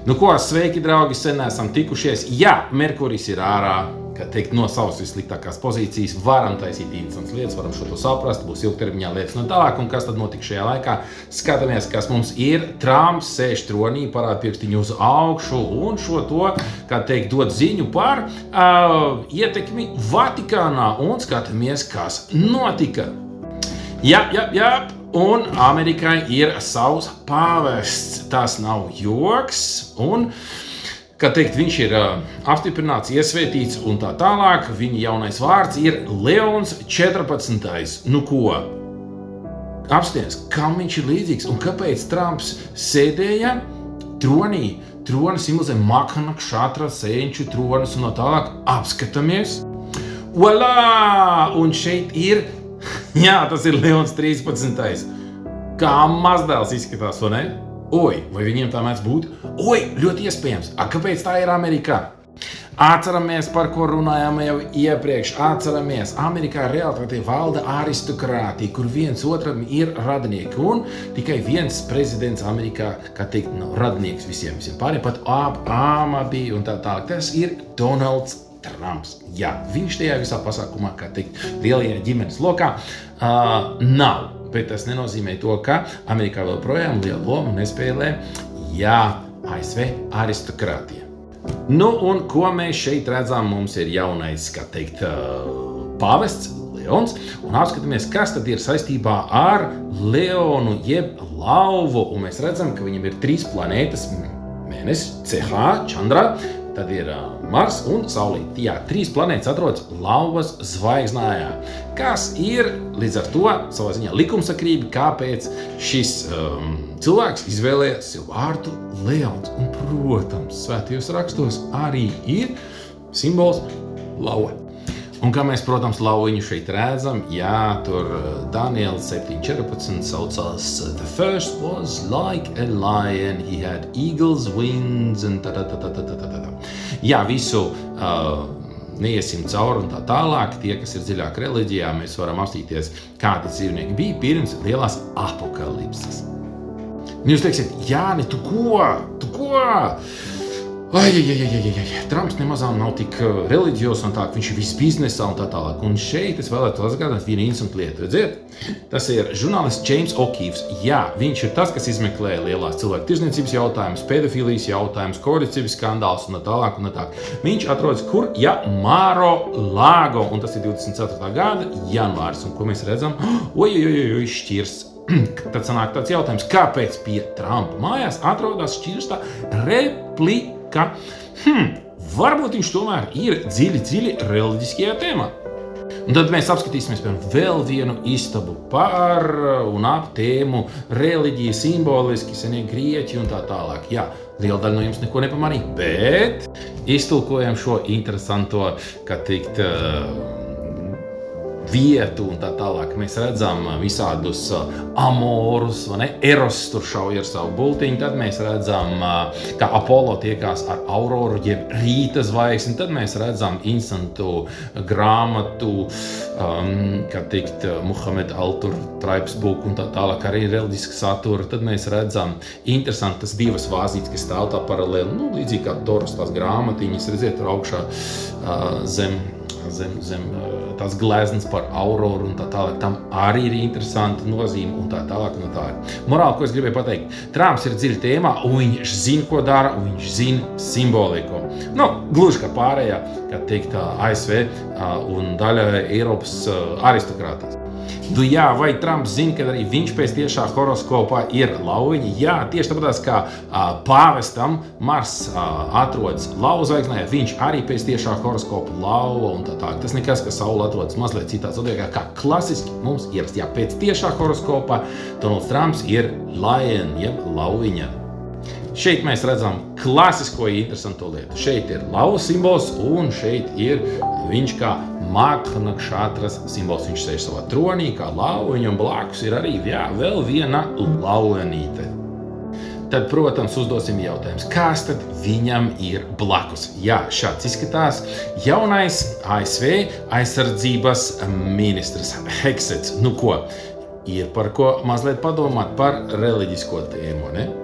Nu ko, sveiki, draugi, sen esam tikušies. Jā, Merkurijs ir ārā, kā teikt, no savas vissliktākās pozīcijas. Varam taisīt interesantas lietas, varam šo to saprast, būs ilgtermiņā lietas no tālāk. Un kas tad notika šajā laikā? Skatāmies, kas mums ir. Trumps sēž tronī, parāda pirkstiņu uz augšu un šo to, kā teikt, dod ziņu par ietekmi Vatikānā. Un skatāmies, kas notika. Jā. Un Amerikai ir savs pāvests. Tas nav joks. Un, kā teikt, viņš ir apstiprināts, iesvētīts un tā tālāk. Viņa jaunais vārds ir Leons 14. Nu ko? Apsties, kam viņš ir līdzīgs un kāpēc Trumps sēdēja tronī? Troni simbolizē Makana Kšatra, senču tronas un tā tālāk. Apskatāmies. Voilā! Un šeit ir jā, tas ir Leons 13. Kā mazdēls izskatās, vai ne? Oi, vai viņiem tā mēdz būt? Oi, ļoti iespējams. Kāpēc tā ir Amerikā? Atceramies, par ko runājām jau iepriekš. Atceramies, Amerikā realitātē valda aristokrātija, kur viens otram ir radinieki. Un tikai viens prezidents Amerikā, kā teikt, radinieks visiem pāriem, pat Obama bija un tā tālāk. Tas ir Donalds Trumps. Jā, viņš tajā visā pasākumā, kā teikt, lielajā ģimenes lokā nav. Bet tas nenozīmē to, ka Amerikā vēl projām lielu lomu nespēlē, ASV aristokrātija. Nu, un ko mēs šeit redzam? Mums ir jaunais, kā teikt, pāvests Leons. Un apskatāmies, kas tad ir saistībā ar Leonu, jeb lauvu. Un mēs redzam, ka viņam ir 3 planētas, Mēnesis, CH, Čandra, tad ir Mars un Saulīte. Jā, 3 planētas atrodas lauvas zvaigznājā, kas ir līdz ar to savā ziņā likumsakrība, kāpēc šis cilvēks izvēlēja sev vārdu Leons. Un, protams, svētajos rakstos arī ir simbols lauva. Un kā mēs, protams, lauviņu šeit redzam, tur Daniela 7.14 saucās The first was like a lion, he had eagle's wings, un Jā, visu neiesim cauri un tā tālāk. Tie, kas ir dziļāk reliģijā, mēs varam apstīties, kādi dzīvnieki bija pirms lielās apokalipses. Jūs teiksiet, Jāni, tu ko? Trumps nemazām nav tik reliģijos un tā, viņš ir viss biznesā un tā tālāk. Un šeit es vēlētu atgādināt vienu interesantu lietu. Redziet? Tas ir žurnālists James O'Keefes. Jā, viņš ir tas, kas izmeklē lielās cilvēku tirdzniecības jautājumus, pedofīlijas jautājumus, korupcijas skandālus un tā tālāk un tā tālāk. Viņš atrodas kur? Mar-a-Lago, un tas ir 24. gada janvāris. Un ko mēs redzam? Šķirs. Tad sanāk tāds jautājums, kāpēc pie Trumpa mājās atrodas šķirsta replika? Varbūt viņš tomēr ir dziļi reliģiskajā tēmā. Un tad mēs apskatīsimies vēl vienu istabu par un ap tēmu reliģija, simboliski, senie grieķi un tā tālāk. Jā, liela daļa no jums neko nepamanīja, bet iztulkojam šo interesanto, kā teikt, vietu un tā tālāk. Mēs redzam visādus amorus, vai ne? Eros tur šauj ar savu bultiņu. Tad mēs redzam, kā Apollo tiekās ar Auroru, jeb rīta zvaigzni. Tad mēs redzam instantu grāmatu, kā teikt, Muhamed Altur, Tribes Book un tā tālāk, arī reliģiska satura. Tad mēs redzam interesantas 2 vāzītes, kas stāv tā paralēli, līdzīgi kā Toras tās grāmatiņas, redziet, tur augšā zem tās gleznas par Auroru un tā tālāk. Tam arī ir interesanta nozīme un tā tālāk un tā tālāk. Morāli, ko es gribēju pateikt, Trumps ir dziļi tēmā un viņš zina, ko dara, un viņš zina simboliku. Gluži kā pārējā, kā teikt, ASV un daļa Eiropas aristokrātijas. Vai Trumps zina, ka arī viņš pēc tiešā horoskopā ir lauviņi? Jā, tieši tāpēc, kā pāvestam Mars atrodas lauva zvaigznājā, viņš arī pēc tiešā horoskopa lauva un tā tālāk. Tas nekas, ka Saula atrodas mazliet citā zodiakā, kā klasiski mums ierast. Jā, pēc tiešā horoskopa Donalds Trumps ir lion, jeb lauviņa. Šeit mēs redzam klasisko interesanto lietu. Šeit ir lauva simbols un šeit ir viņš kā Makana Kšatras simbols. Viņš sēž savā tronī kā lauva, viņam blakus ir arī vēl viena lauvenīte. Tad, protams, uzdosim jautājums, kas tad viņam ir blakus? Jā, šāds izskatās jaunais ASV aizsardzības ministrs Hegsets. Nu ko, ir par ko mazliet padomāt par reliģisko tēmu, ne?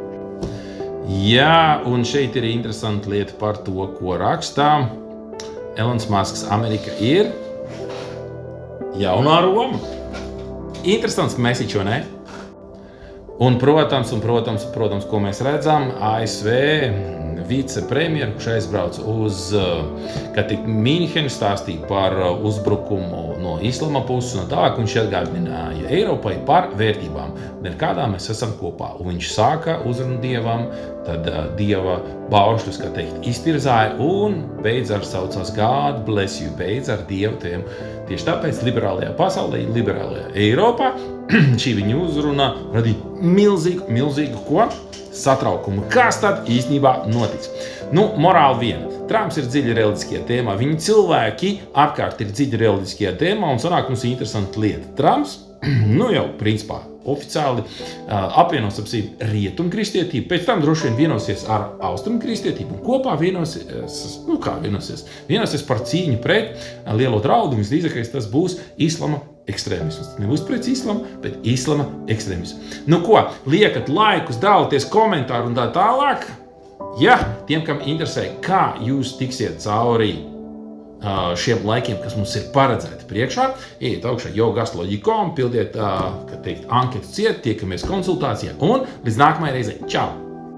Jā, un šeit ir interesanta lieta par to, ko rakstā. Elons Musks, Amerika ir jaunā Roma. Interesants message, vai ne? Un, protams, ko mēs redzam, ASV vicepremjeru, kurš aizbrauc uz Mīnhenu, stāstīja par uzbrukumu no islama puses, un tā, viņš atgādināja Eiropai par vērtībām, ar kādām mēs esam kopā. Un viņš sāka uzrunu Dievam, tad Dieva baušļus, kā teikt, iztirzāja un beidz ar saucās God bless you, beidz ar Dievu tiem. Tieši tāpēc liberālajā pasaulē, liberālajā Eiropā, šī viņa uzruna radīja milzīgu ko? Satraukumu. Kas tad īstenībā notiks? Morāli viena. Trumps ir dziļi reliģiskajā tēmā. Viņi cilvēki apkārt ir dziļi reliģiskajā tēmā un sanāk mums interesanta lieta. Trumps, jau principā oficiāli apvienos ap sevi rietumkristietību, pēc tam droši vien vienosies ar austrumkristietību un kopā vienosies par cīņu pret lielo draudu. Visdrīzākais tas būs islama ekstrēmisms. Nebūs pret islamu, bet islama ekstrēmisms. Liekat laikus, dalieties komentāru un tā tālāk. Ja tiem, kam interesē, kā jūs tiksiet cauri šiem laikiem, kas mums ir paredzēti priekšā, ejiet augšā yogastrology.com, pildiet, anketu ciet, tiekamies konsultācijā un līdz nākamajai reizei. Čau!